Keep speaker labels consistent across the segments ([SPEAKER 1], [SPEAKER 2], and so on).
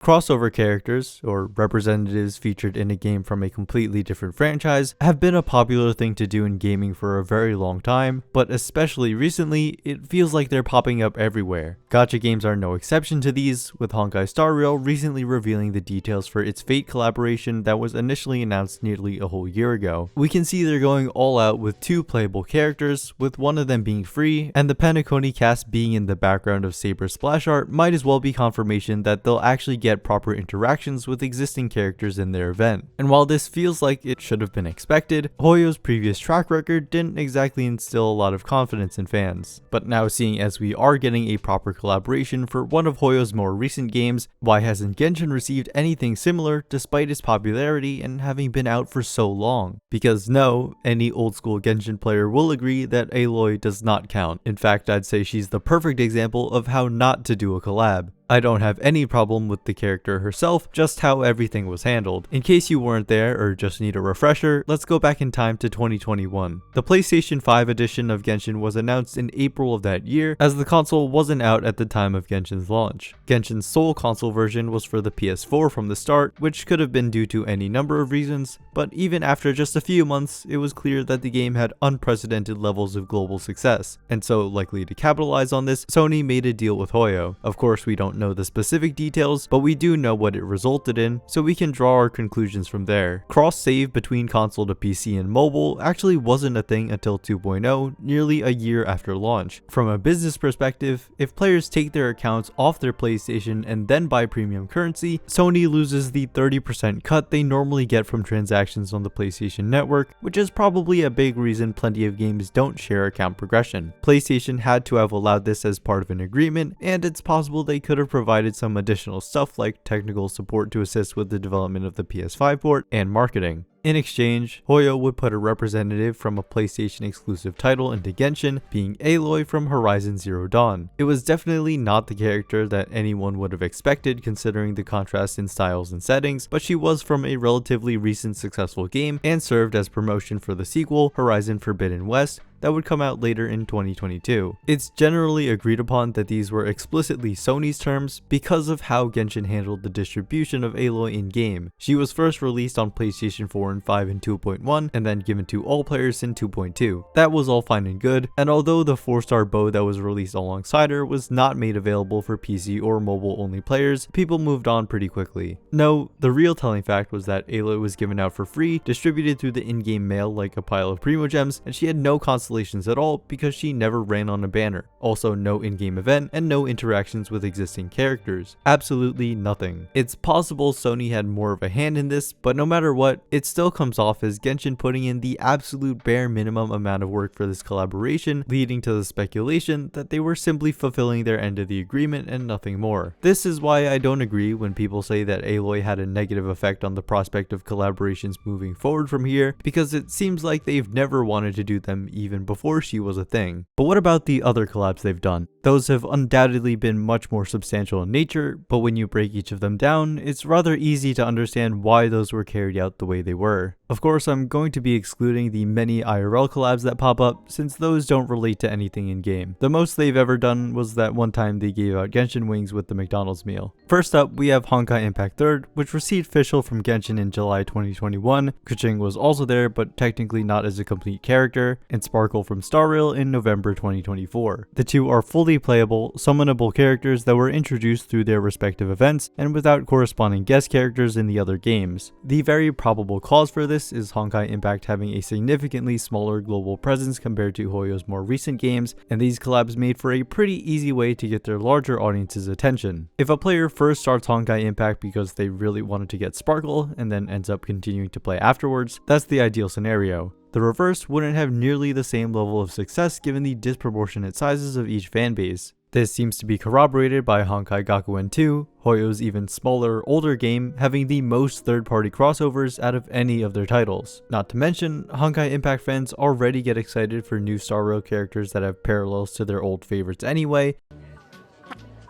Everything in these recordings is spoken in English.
[SPEAKER 1] Crossover characters, or representatives featured in a game from a completely different franchise, have been a popular thing to do in gaming for a very long time, but especially recently, it feels like they're popping up everywhere. Gacha games are no exception to these, with Honkai Star Rail recently revealing the details for its Fate collaboration that was initially announced nearly a whole year ago. We can see they're going all out with 2 playable characters, with one of them being free, and the Penacony cast being in the background of Saber's splash art might as well be confirmation that they'll actually get proper interactions with existing characters in their event. And while this feels like it should have been expected, HoYo's previous track record didn't exactly instill a lot of confidence in fans. But now seeing as we are getting a proper collaboration for one of HoYo's more recent games, why hasn't Genshin received anything similar despite its popularity and having been out for so long? Because no, any old school Genshin player will agree that Aloy does not count. In fact, I'd say she's the perfect example of how not to do a collab. I don't have any problem with the character herself, just how everything was handled. In case you weren't there or just need a refresher, let's go back in time to 2021. The PlayStation 5 edition of Genshin was announced in April of that year, as the console wasn't out at the time of Genshin's launch. Genshin's sole console version was for the PS4 from the start, which could have been due to any number of reasons, but even after just a few months, it was clear that the game had unprecedented levels of global success. And so, likely to capitalize on this, Sony made a deal with HoYo. Of course, we don't know the specific details, but we do know what it resulted in, so we can draw our conclusions from there. Cross-save between console to PC and mobile actually wasn't a thing until 2.0, nearly a year after launch. From a business perspective, if players take their accounts off their PlayStation and then buy premium currency, Sony loses the 30% cut they normally get from transactions on the PlayStation Network, which is probably a big reason plenty of games don't share account progression. PlayStation had to have allowed this as part of an agreement, and it's possible they could have provided some additional stuff like technical support to assist with the development of the PS5 port and marketing. In exchange, HoYo would put a representative from a PlayStation exclusive title into Genshin, being Aloy from Horizon Zero Dawn. It was definitely not the character that anyone would have expected considering the contrast in styles and settings, but she was from a relatively recent successful game and served as promotion for the sequel, Horizon Forbidden West, that would come out later in 2022. It's generally agreed upon that these were explicitly Sony's terms because of how Genshin handled the distribution of Aloy in-game. She was first released on PlayStation 4 and 5 in 2.1 and then given to all players in 2.2. That was all fine and good, and although the 4-star bow that was released alongside her was not made available for PC or mobile only players, people moved on pretty quickly. No, the real telling fact was that Aloy was given out for free, distributed through the in-game mail like a pile of Primogems, and she had no constellations at all because she never ran on a banner. Also no in-game event and no interactions with existing characters. Absolutely nothing. It's possible Sony had more of a hand in this, but no matter what, it still comes off as Genshin putting in the absolute bare minimum amount of work for this collaboration, leading to the speculation that they were simply fulfilling their end of the agreement and nothing more. This is why I don't agree when people say that Aloy had a negative effect on the prospect of collaborations moving forward from here, because it seems like they've never wanted to do them even before she was a thing. But what about the other collabs they've done? Those have undoubtedly been much more substantial in nature, but when you break each of them down, it's rather easy to understand why those were carried out the way they were. Of course, I'm going to be excluding the many IRL collabs that pop up, since those don't relate to anything in-game. The most they've ever done was that one time they gave out Genshin wings with the McDonald's meal. First up, we have Honkai Impact 3rd, which received official from Genshin in July 2021. Keqing was also there, but technically not as a complete character, and Sparkle from Star Rail in November 2024. The two are fully playable, summonable characters that were introduced through their respective events and without corresponding guest characters in the other games. The very probable cause for this is Honkai Impact having a significantly smaller global presence compared to HoYo's more recent games, and these collabs made for a pretty easy way to get their larger audience's attention. If a player first starts Honkai Impact because they really wanted to get Sparkle and then ends up continuing to play afterwards, that's the ideal scenario. The reverse wouldn't have nearly the same level of success given the disproportionate sizes of each fanbase. This seems to be corroborated by Honkai Gakuen 2, HoYo's even smaller, older game, having the most third-party crossovers out of any of their titles. Not to mention, Honkai Impact fans already get excited for new Star Rail characters that have parallels to their old favorites anyway,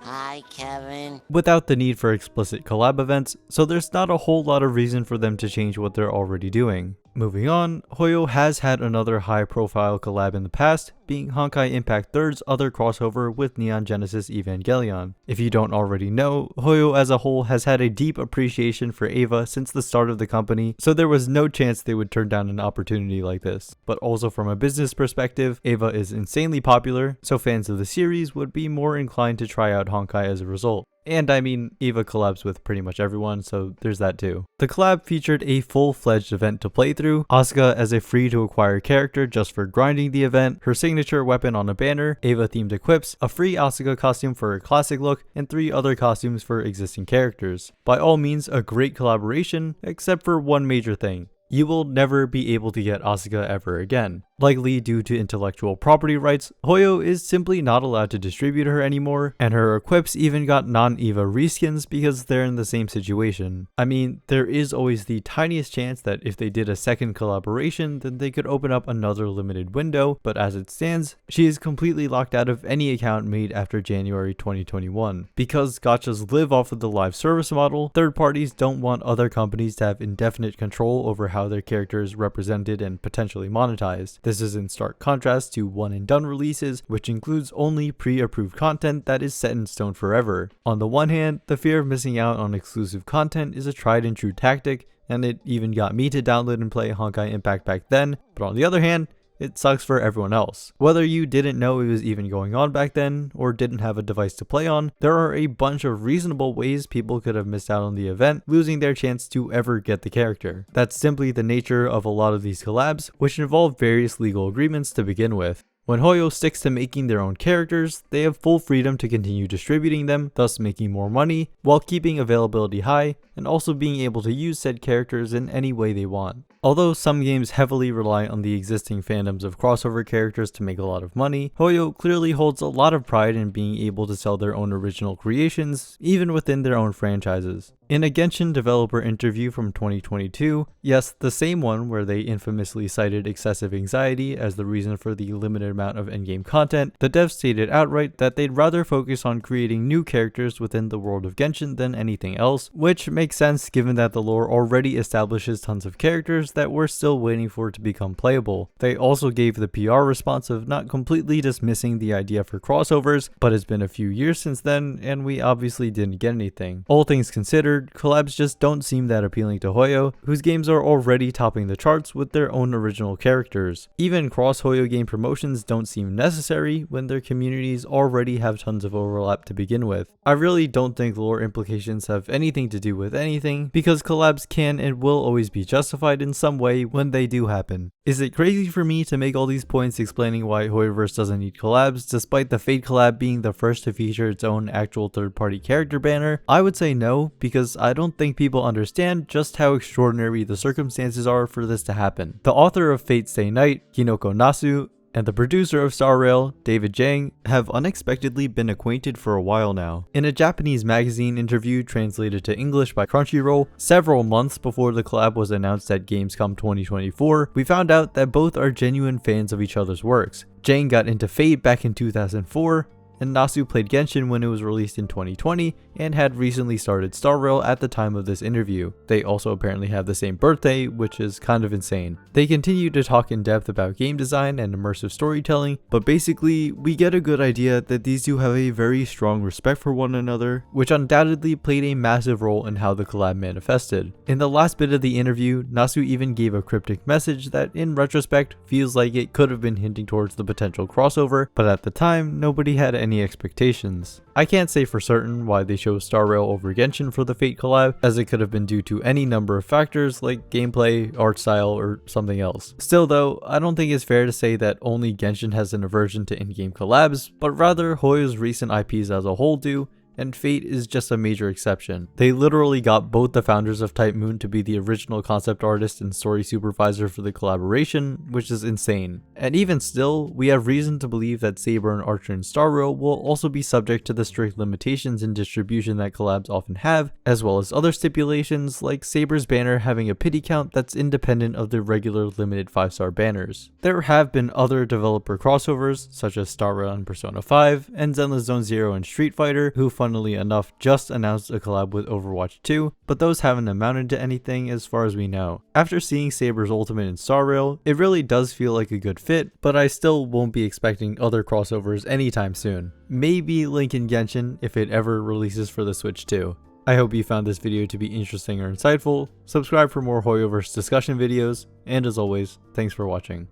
[SPEAKER 2] Hi, Kevin.
[SPEAKER 1] without the need for explicit collab events, so there's not a whole lot of reason for them to change what they're already doing. Moving on, HoYo has had another high-profile collab in the past, being Honkai Impact 3's other crossover with Neon Genesis Evangelion. If you don't already know, HoYo as a whole has had a deep appreciation for Eva since the start of the company, so there was no chance they would turn down an opportunity like this. But also from a business perspective, Eva is insanely popular, so fans of the series would be more inclined to try out Honkai as a result. And I mean, Eva collabs with pretty much everyone, so there's that too. The collab featured a full-fledged event to play through, Asuka as a free-to-acquire character just for grinding the event, her signature weapon on a banner, Eva-themed equips, a free Asuka costume for a classic look, and 3 other costumes for existing characters. By all means, a great collaboration, except for one major thing. You will never be able to get Asuka ever again. Likely due to intellectual property rights, HoYo is simply not allowed to distribute her anymore, and her equips even got non-Eva reskins because they're in the same situation. I mean, there is always the tiniest chance that if they did a second collaboration, then they could open up another limited window, but as it stands, she is completely locked out of any account made after January 2021. Because gachas live off of the live service model, third parties don't want other companies to have indefinite control over how their character is represented and potentially monetized. This is in stark contrast to one-and-done releases, which includes only pre-approved content that is set in stone forever. On the one hand, the fear of missing out on exclusive content is a tried-and-true tactic, and it even got me to download and play Honkai Impact back then, but on the other hand, it sucks for everyone else. Whether you didn't know it was even going on back then, or didn't have a device to play on, there are a bunch of reasonable ways people could have missed out on the event, losing their chance to ever get the character. That's simply the nature of a lot of these collabs, which involve various legal agreements to begin with. When HoYo sticks to making their own characters, they have full freedom to continue distributing them, thus making more money, while keeping availability high, and also being able to use said characters in any way they want. Although some games heavily rely on the existing fandoms of crossover characters to make a lot of money, HoYo clearly holds a lot of pride in being able to sell their own original creations, even within their own franchises. In a Genshin developer interview from 2022, yes, the same one where they infamously cited excessive anxiety as the reason for the limited amount of endgame content, the devs stated outright that they'd rather focus on creating new characters within the world of Genshin than anything else, which makes sense given that the lore already establishes tons of characters that we're still waiting for to become playable. They also gave the PR response of not completely dismissing the idea for crossovers, but it's been a few years since then, and we obviously didn't get anything. All things considered, collabs just don't seem that appealing to HoYo, whose games are already topping the charts with their own original characters. Even cross-HoYo game promotions don't seem necessary when their communities already have tons of overlap to begin with. I really don't think lore implications have anything to do with anything, because collabs can and will always be justified in some way when they do happen. Is it crazy for me to make all these points explaining why HoYoverse doesn't need collabs, despite the Fate collab being the first to feature its own actual third-party character banner? I would say no, because I don't think people understand just how extraordinary the circumstances are for this to happen. The author of Fate Stay Night, Hinoko Nasu, and the producer of Star Rail, David Jang, have unexpectedly been acquainted for a while now. In a Japanese magazine interview translated to English by Crunchyroll, several months before the collab was announced at Gamescom 2024, we found out that both are genuine fans of each other's works. Jang got into Fate back in 2004, and Nasu played Genshin when it was released in 2020 and had recently started Star Rail at the time of this interview. They also apparently have the same birthday, which is kind of insane. They continue to talk in depth about game design and immersive storytelling, but basically we get a good idea that these two have a very strong respect for one another, which undoubtedly played a massive role in how the collab manifested. In the last bit of the interview, Nasu even gave a cryptic message that in retrospect feels like it could have been hinting towards the potential crossover, but at the time nobody had any expectations. I can't say for certain why they chose Star Rail over Genshin for the Fate collab, as it could have been due to any number of factors like gameplay, art style, or something else. Still though, I don't think it's fair to say that only Genshin has an aversion to in-game collabs, but rather HoYo's recent IPs as a whole do, and Fate is just a major exception. They literally got both the founders of Type Moon to be the original concept artist and story supervisor for the collaboration, which is insane. And even still, we have reason to believe that Saber and Archer and Star Rail will also be subject to the strict limitations in distribution that collabs often have, as well as other stipulations like Saber's banner having a pity count that's independent of the regular limited 5-star banners. There have been other developer crossovers, such as Star Rail and Persona 5, and Zenless Zone Zero and Street Fighter, who funnily funnily enough, just announced a collab with Overwatch 2, but those haven't amounted to anything as far as we know. After seeing Saber's ultimate in Star Rail, it really does feel like a good fit, but I still won't be expecting other crossovers anytime soon. Maybe Link in Genshin if it ever releases for the Switch too. I hope you found this video to be interesting or insightful. Subscribe for more HoYoverse discussion videos, and as always, thanks for watching.